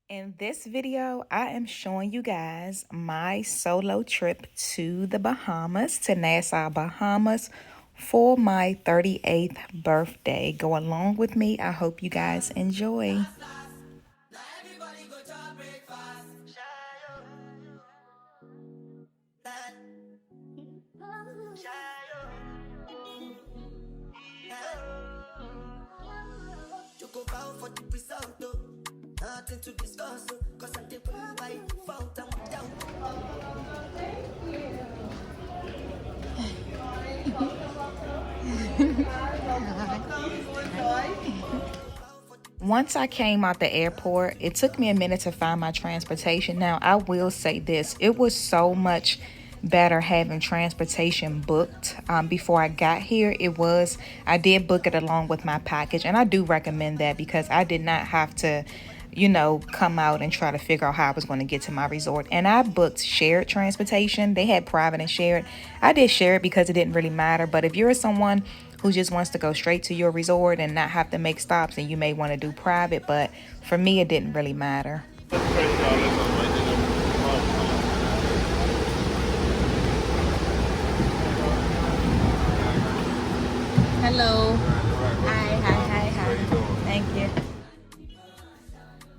In this video, I am showing you guys my solo trip to the Bahamas, to Nassau, Bahamas, for my 38th birthday. Go along with me. I hope you guys enjoy. Nothing to discuss, cause I did I found them down. Once I came out the airport, it took me a minute to find my transportation. Now, I will say this, it was so much better having transportation booked before I got here. I did book it along with my package, and I do recommend that because I did not have to come out and try to figure out how I was going to get to my resort. And I booked shared transportation. They had private and shared. I did shared because it didn't really matter. But if you're someone who just wants to go straight to your resort and not have to make stops, then you may want to do private. But for me, it didn't really matter. Hello. Hi. Thank you.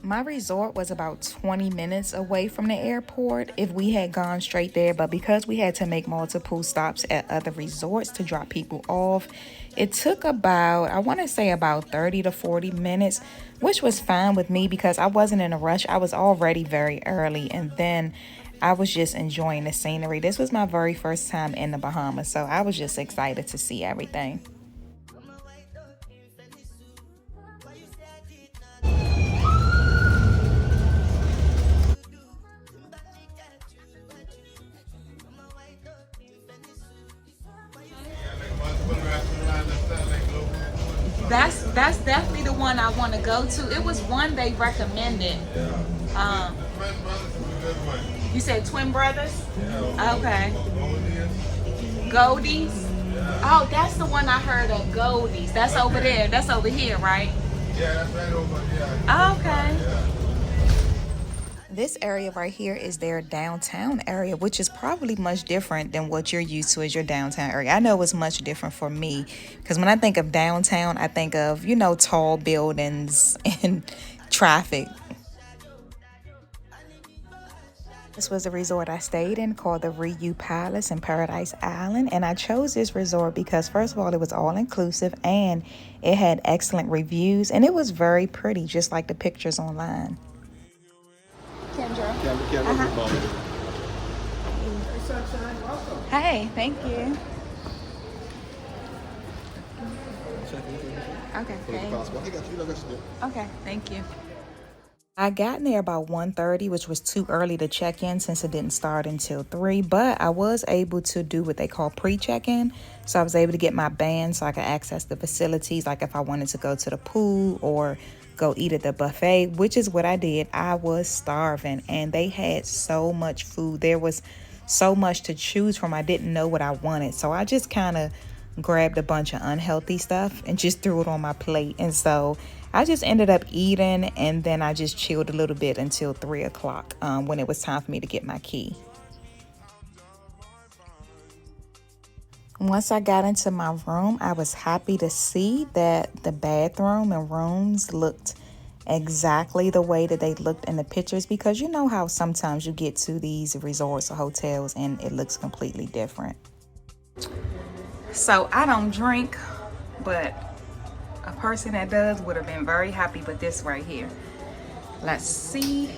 My resort was about 20 minutes away from the airport if we had gone straight there, but because we had to make multiple stops at other resorts to drop people off, it took about, I want to say about 30 to 40 minutes, which was fine with me because I wasn't in a rush. I was already very early, and then I was just enjoying the scenery. This was my very first time in the Bahamas, so I was just excited to see everything. That's definitely the one I want to go to. It was one they recommended. You said Twin Brothers? Okay. Goldies? Oh, that's the one I heard of, Goldies. That's over there. That's over here, right? Yeah, that's right over here. Okay. This area right here is their downtown area, which is probably much different than what you're used to as your downtown area. I know it was much different for me because when I think of downtown, I think of, tall buildings and traffic. This was a resort I stayed in called the Riu Palace in Paradise Island, and I chose this resort because first of all, it was all inclusive and it had excellent reviews, and it was very pretty, just like the pictures online. Kendra. Hey, Sunshine, welcome. Hey, thank you. Okay, thank you. I got in there about 1:30, which was too early to check in since it didn't start until 3, but I was able to do what they call pre-check-in. So I was able to get my band so I could access the facilities, like if I wanted to go to the pool or go eat at the buffet, which is what I did. I was starving and they had so much food. There was so much to choose from. I didn't know what I wanted. So I just kind of grabbed a bunch of unhealthy stuff and just threw it on my plate. And so I just ended up eating, and then I just chilled a little bit until 3 o'clock when it was time for me to get my key. Once I got into my room, I was happy to see that the bathroom and rooms looked exactly the way that they looked in the pictures, because you know how sometimes you get to these resorts or hotels and it looks completely different. So I don't drink, but a person that does would have been very happy with this right here. Let's see.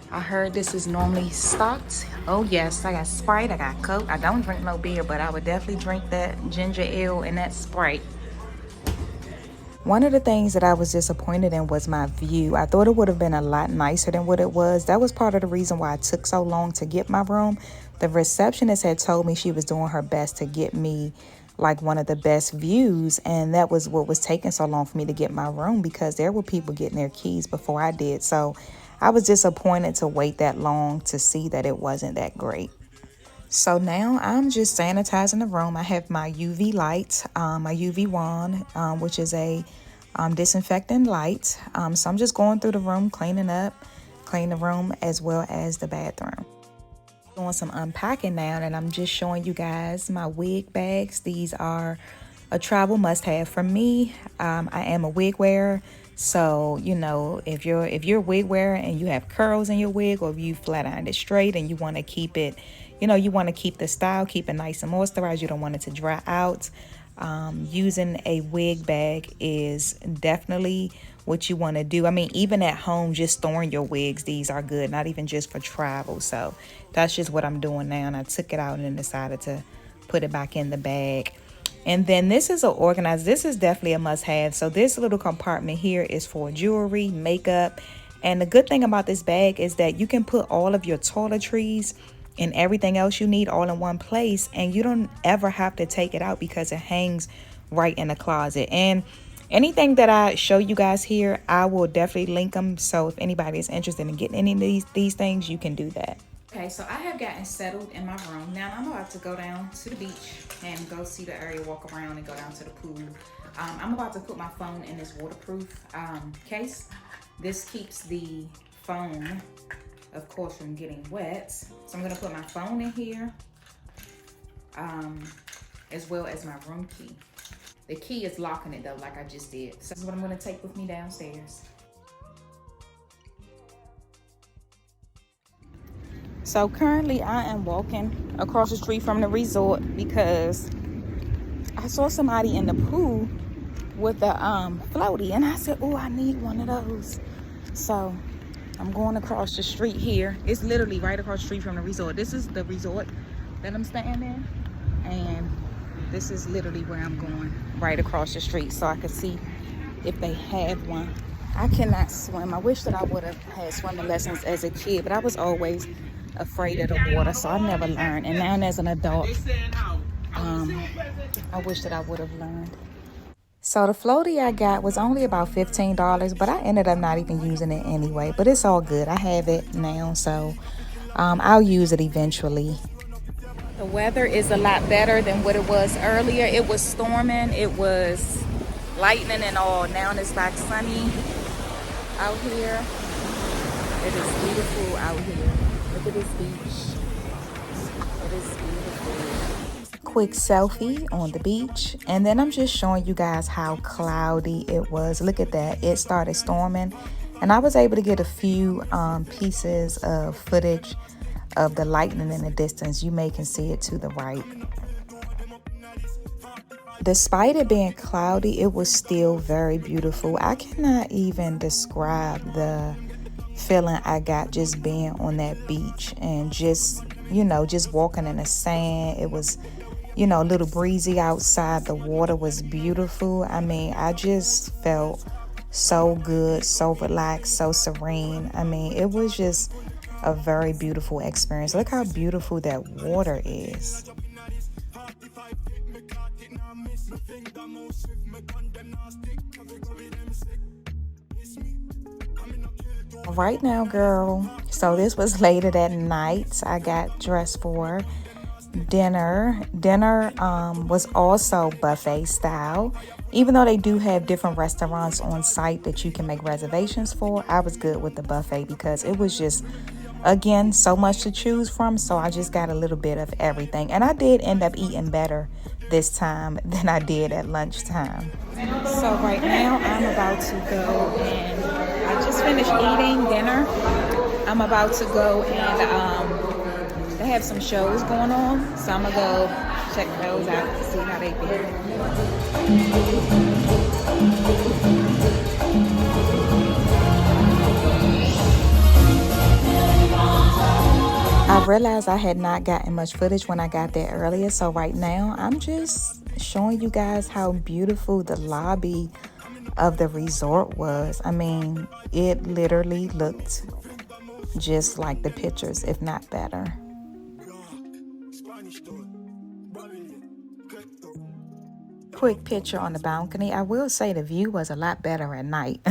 I heard this is normally stocked. Oh yes, I got Sprite, I got Coke. I don't drink no beer, but I would definitely drink that ginger ale and that Sprite. One of the things that I was disappointed in was my view. I thought it would have been a lot nicer than what it was. That was part of the reason why it took so long to get my room. The receptionist had told me she was doing her best to get me like one of the best views, and that was what was taking so long for me to get my room, because there were people getting their keys before I did. So I was disappointed to wait that long to see that it wasn't that great. So now I'm just sanitizing the room. I have my UV light, my UV wand, which is a disinfecting lights. So I'm just going through the room, cleaning the room as well as the bathroom. Doing some unpacking now, and I'm just showing you guys my wig bags. These are a travel must-have for me. I am a wig wearer, so you know, if you're a wig wearer and you have curls in your wig, or if you flat ironed it straight and you want to keep it, you know, you want to keep the style, keep it nice and moisturized, you don't want it to dry out, using a wig bag is definitely what you want to do. I mean, even at home, just storing your wigs, these are good, not even just for travel. So that's just what I'm doing now, and I took it out and then decided to put it back in the bag. And then this is this is definitely a must-have. So this little compartment here is for jewelry, makeup, and the good thing about this bag is that you can put all of your toiletries and everything else you need all in one place, and you don't ever have to take it out because it hangs right in the closet. And anything that I show you guys here, I will definitely link them, so if anybody is interested in getting any of these things, you can do that. Okay, so I have gotten settled in my room. Now I'm about to go down to the beach and go see the area, walk around, and go down to the pool. I'm about to put my phone in this waterproof case. This keeps the phone, of course, from getting wet. So I'm gonna put my phone in here, as well as my room key. The key is locking it though, like I just did. So this is what I'm gonna take with me downstairs. So currently I am walking across the street from the resort because I saw somebody in the pool with a floaty, and I said, oh, I need one of those. So I'm going across the street here. It's literally right across the street from the resort. This is the resort that I'm staying in, and this is literally where I'm going, right across the street, so I can see if they have one. I cannot swim. I wish that I would have had swimming lessons as a kid, but I was always afraid of the water, so I never learned. And now as an adult, I wish that I would have learned. So the floaty I got was only about $15, but I ended up not even using it anyway. But it's all good. I have it now, so I'll use it eventually. The weather is a lot better than what it was earlier. It was storming, it was lightning and all. Now it's back sunny out here. It is beautiful out here. Look at this beach. It is beautiful. Quick selfie on the beach, and then I'm just showing you guys how cloudy it was. Look at that. It started storming, and I was able to get a few pieces of footage of the lightning in the distance. You may can see it to the right. Despite it being cloudy, it was still very beautiful. I cannot even describe the feeling I got just being on that beach and just, you know, just walking in the sand. It was, you know, a little breezy outside. The water was beautiful. I mean, I just felt so good, so relaxed, so serene. I mean, it was just a very beautiful experience. Look how beautiful that water is. Right now, girl, so this was later that night. I got dressed for dinner. Dinner was also buffet style. Even though they do have different restaurants on site that you can make reservations for, I was good with the buffet because it was just, again, so much to choose from. So I just got a little bit of everything. And I did end up eating better this time than I did at lunchtime. So right now I'm about to go, and I just finished eating dinner. I'm about to go and they have some shows going on. So I'm gonna go check those out and see how they I realized I had not gotten much footage when I got there earlier, so right now I'm just showing you guys how beautiful the lobby of the resort was. I mean, it literally looked just like the pictures, if not better. Quick picture on the balcony. I will say the view was a lot better at night.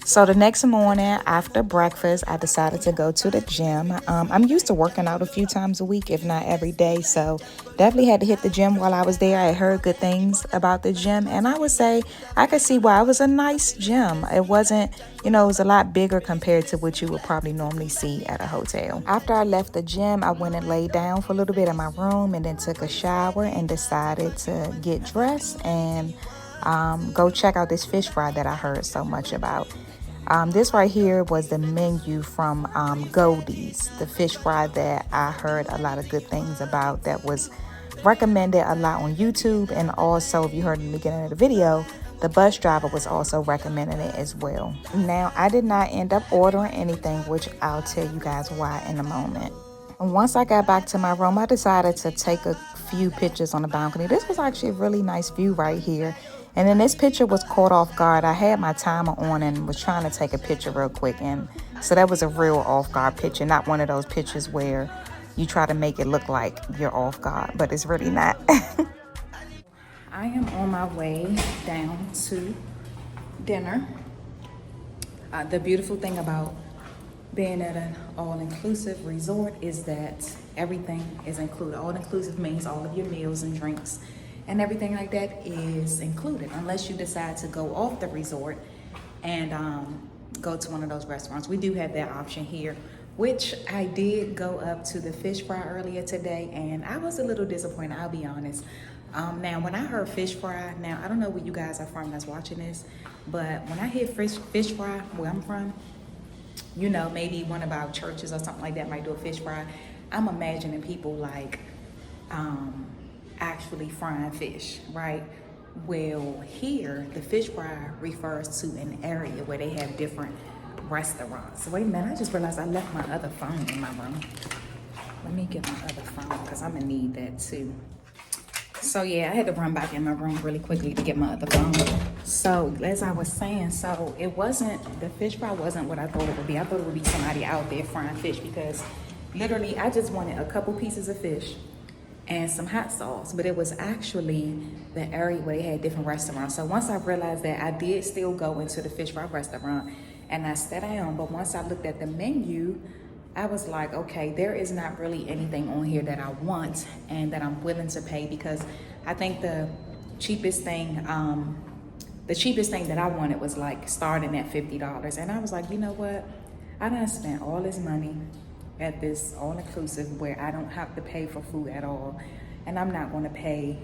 So the next morning after breakfast, I decided to go to the gym. I'm used to working out a few times a week, if not every day. So definitely had to hit the gym while I was there. I heard good things about the gym, and I would say I could see why it was a nice gym. It wasn't, it was a lot bigger compared to what you would probably normally see at a hotel. After I left the gym, I went and laid down for a little bit in my room and then took a shower and decided to get dressed and go check out this fish fry that I heard so much about. This right here was the menu from Goldie's, the fish fry that I heard a lot of good things about, that was recommended a lot on YouTube. And also, if you heard in the beginning of the video, the bus driver was also recommending it as well. Now, I did not end up ordering anything, which I'll tell you guys why in a moment. And once I got back to my room, I decided to take a few pictures on the balcony. This was actually a really nice view right here. And then this picture was caught off guard. I had my timer on and was trying to take a picture real quick. And so that was a real off guard picture, not one of those pictures where you try to make it look like you're off guard, but it's really not. I am on my way down to dinner. The beautiful thing about being at an all-inclusive resort is that everything is included. All-inclusive means all of your meals and drinks and everything like that is included, unless you decide to go off the resort and go to one of those restaurants. We do have that option here, which I did go up to the fish fry earlier today, and I was a little disappointed, I'll be honest. Now, when I heard fish fry, now I don't know where you guys are from that's watching this, but when I hear fish fry, where I'm from, maybe one of our churches or something like that might do a fish fry. I'm imagining people like actually frying fish, right? Well, here, the fish fry refers to an area where they have different restaurants. Wait a minute, I just realized I left my other phone in my room. Let me get my other phone because I'm gonna need that too. So yeah, I had to run back in my room really quickly to get my other phone. So as I was saying, so the fish fry wasn't what I thought it would be. I thought it would be somebody out there frying fish, because literally I just wanted a couple pieces of fish and some hot sauce, but it was actually the area where they had different restaurants. So once I realized that, I did still go into the fish fry restaurant and I sat down, but once I looked at the menu, I was like, okay, there is not really anything on here that I want and that I'm willing to pay, because I think the cheapest thing that I wanted was like starting at $50. And I was like, you know what? I done spent all this money at this all-inclusive where I don't have to pay for food at all, and I'm not going to pay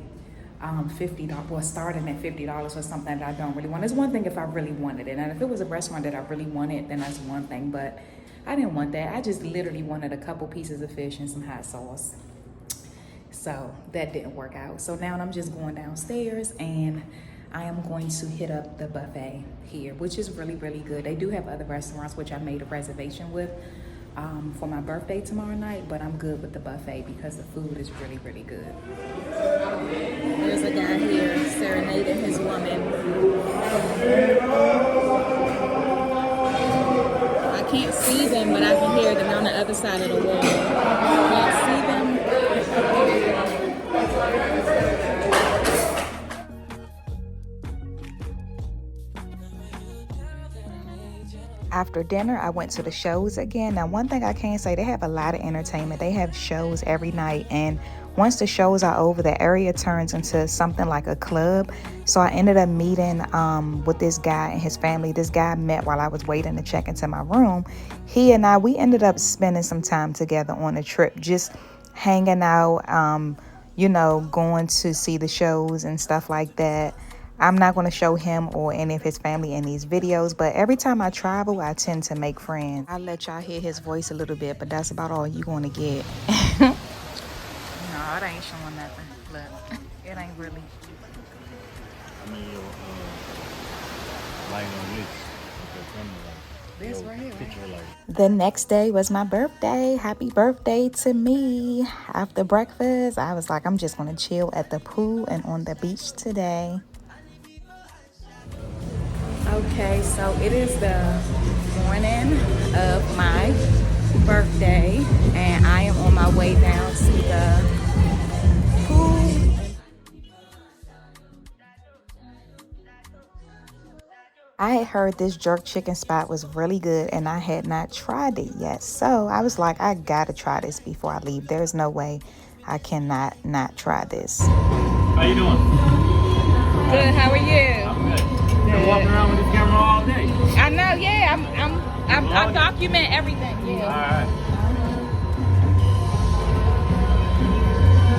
$50, well, starting at $50 for something that I don't really want. It's one thing if I really wanted it, and if it was a restaurant that I really wanted, then that's one thing, but I didn't want that. I just literally wanted a couple pieces of fish and some hot sauce. So that didn't work out. So now I'm just going downstairs and I am going to hit up the buffet here, which is really, really good. They do have other restaurants, which I made a reservation with for my birthday tomorrow night, but I'm good with the buffet because the food is really, really good. There's a guy here serenading his woman. I can't see them, but I can hear them on the other side of the wall. Can't see them. After dinner, I went to the shows again. Now, one thing I can say, they have a lot of entertainment. They have shows every night, and once the shows are over, the area turns into something like a club. So I ended up meeting with this guy and his family. This guy I met while I was waiting to check into my room. He and we ended up spending some time together on a trip, just hanging out, going to see the shows and stuff like that. I'm not going to show him or any of his family in these videos, but every time I travel, I tend to make friends. I'll let y'all hear his voice a little bit, but that's about all you're going to get. No, it ain't showing nothing. Look, it ain't really. I mean, your light on this right here, right? The next day was my birthday. Happy birthday to me. After breakfast, I was like, I'm just going to chill at the pool and on the beach today. Okay, so it is the morning of my birthday, and I am on my way down to the pool. I had heard this jerk chicken spot was really good and I had not tried it yet. So I was like, I gotta try this before I leave. There's no way I cannot not try this. How you doing? Good, how are you? I'm good. You've been walking around with this camera all day. I know, yeah. I document everything, yeah. Alright.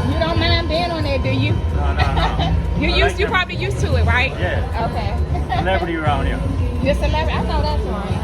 You don't mind being on there, do you? No. You probably used to it, right? Yeah. Okay. Celebrity around here. You're a celebrity. I know that's right.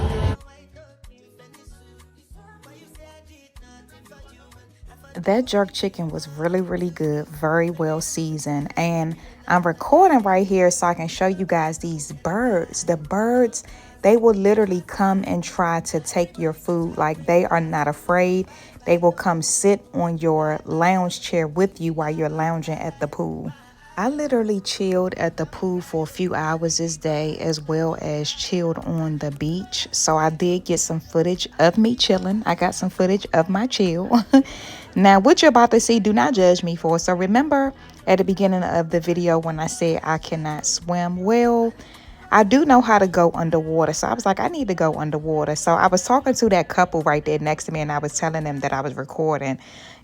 That jerk chicken was really, really good, very well seasoned. And I'm recording right here so I can show you guys these birds. The birds, they will literally come and try to take your food. Like, they are not afraid. They will come sit on your lounge chair with you while you're lounging at the pool. I literally chilled at the pool for a few hours this day, as well as chilled on the beach. So I did get some footage of me chilling. I got some footage of my chill. Now, what you're about to see, do not judge me for. So remember at the beginning of the video when I said I cannot swim? Well, I do know how to go underwater. So I was like, I need to go underwater. So I was talking to that couple right there next to me, and I was telling them that I was recording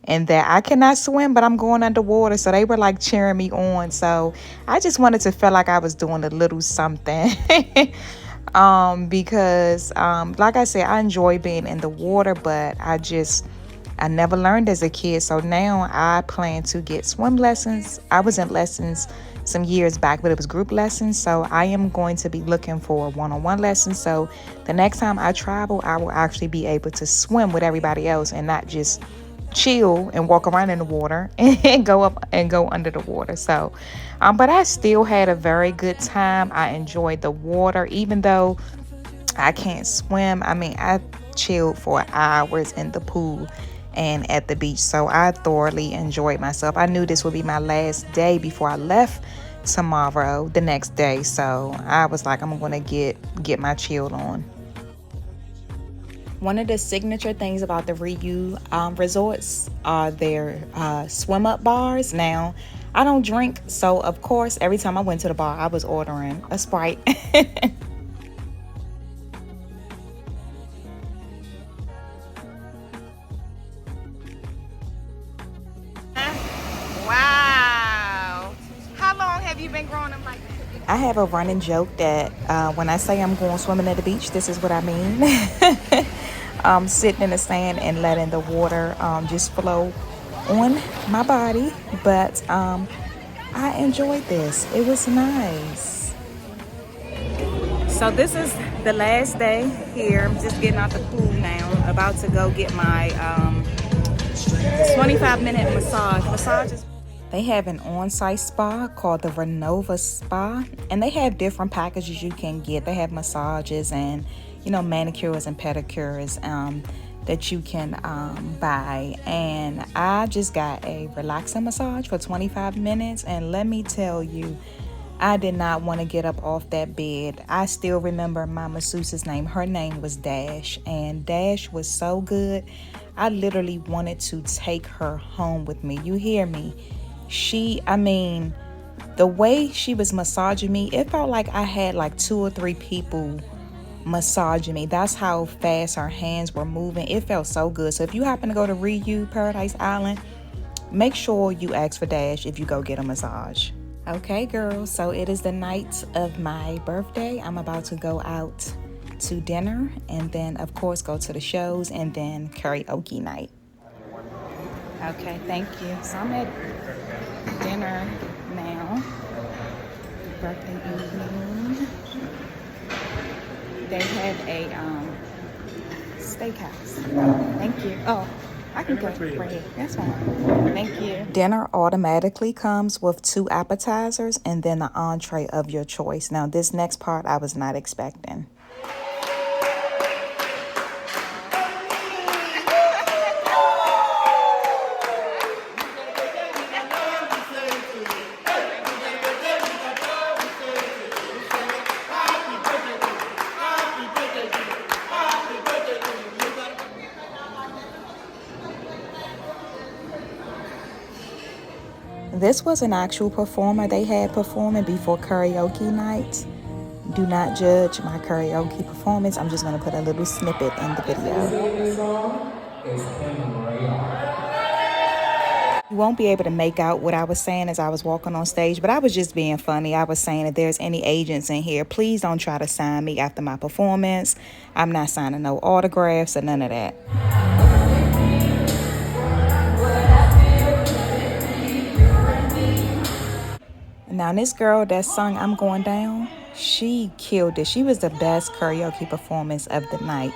and that I cannot swim, but I'm going underwater. So they were like cheering me on. So I just wanted to feel like I was doing a little something. Because like I said, I enjoy being in the water, but I never learned as a kid. So now I plan to get swim lessons. I was in lessons some years back, but it was group lessons. So I am going to be looking for one-on-one lessons. So the next time I travel, I will actually be able to swim with everybody else and not just chill and walk around in the water and go up and go under the water. So but I still had a very good time. I enjoyed the water, even though I can't swim. I mean, I chilled for hours in the pool and at the beach. So I thoroughly enjoyed myself. I knew this would be my last day before I left tomorrow, the next day. So I was like, I'm gonna get my chill on. One of the signature things about the Riu resorts are their swim up bars. Now, I don't drink, so of course every time I went to the bar I was ordering a Sprite. Wow. How long have you been growing them like that? I have a running joke that when I say I'm going swimming at the beach, this is what I mean. Sitting in the sand and letting the water just flow on my body. But I enjoyed this. It was nice. So this is the last day here. I'm just getting out the pool now. About to go get my 25-minute massage. Massages. They have an on-site spa called the Renova Spa, and they have different packages you can get. They have massages and, you know, manicures and pedicures that you can buy. And I just got a relaxing massage for 25 minutes, and let me tell you, I did not want to get up off that bed. I still remember my masseuse's name. Her name was Dash, and Dash was so good. I literally wanted to take her home with me. You hear me? The way she was massaging me, it felt like I had like 2 or 3 people massaging me. That's how fast her hands were moving. It felt so good. So if you happen to go to Riu Paradise Island, make sure you ask for Dash if you go get a massage. Okay, girls, so it is the night of my birthday. I'm about to go out to dinner and then, of course, go to the shows and then karaoke night. Okay, thank you. So I'm at dinner now. Birthday evening. They have a steakhouse. Thank you. Oh, I can go right here. That's fine. Thank you. Dinner automatically comes with 2 appetizers and then the entree of your choice. Now, this next part I was not expecting. This was an actual performer they had performing before karaoke night. Do not judge my karaoke performance. I'm just going to put a little snippet in the video. You won't be able to make out what I was saying as I was walking on stage, but I was just being funny. I was saying, if there's any agents in here, please don't try to sign me after my performance. I'm not signing no autographs or none of that. Now, this girl that sung I'm Going Down, she killed it. She was the best karaoke performance of the night.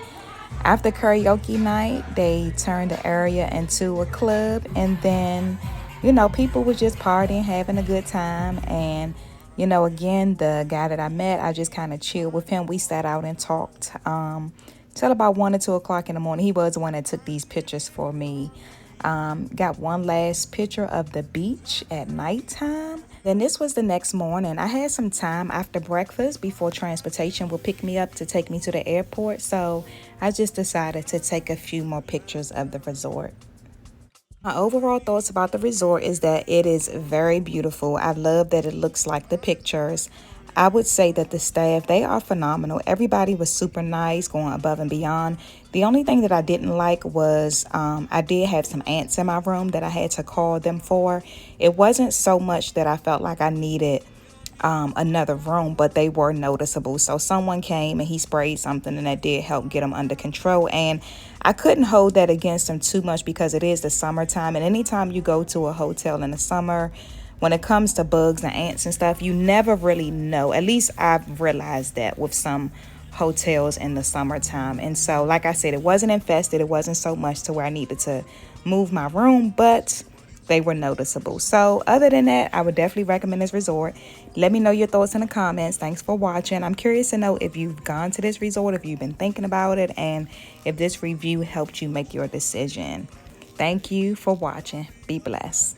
After karaoke night, they turned the area into a club, and then, you know, people were just partying, having a good time. And, you know, again, the guy that I met, I just kind of chilled with him. We sat out and talked till about 1 or 2 o'clock in the morning. He was the one that took these pictures for me. Got one last picture of the beach at nighttime. Then this was the next morning. I had some time after breakfast before transportation would pick me up to take me to the airport. So I just decided to take a few more pictures of the resort. My overall thoughts about the resort is that it is very beautiful. I love that it looks like the pictures. I would say that the staff, they are phenomenal. Everybody was super nice, going above and beyond. The only thing that I didn't like was I did have some ants in my room that I had to call them for. It wasn't so much that I felt like I needed another room, but they were noticeable. So someone came and he sprayed something, and that did help get them under control. And I couldn't hold that against them too much because it is the summertime, and anytime you go to a hotel in the summer, when it comes to bugs and ants and stuff, you never really know. At least I've realized that with some hotels in the summertime. And so, like I said, it wasn't infested. It wasn't so much to where I needed to move my room, but they were noticeable. So other than that, I would definitely recommend this resort. Let me know your thoughts in the comments. Thanks for watching. I'm curious to know if you've gone to this resort, if you've been thinking about it, and if this review helped you make your decision. Thank you for watching. Be blessed.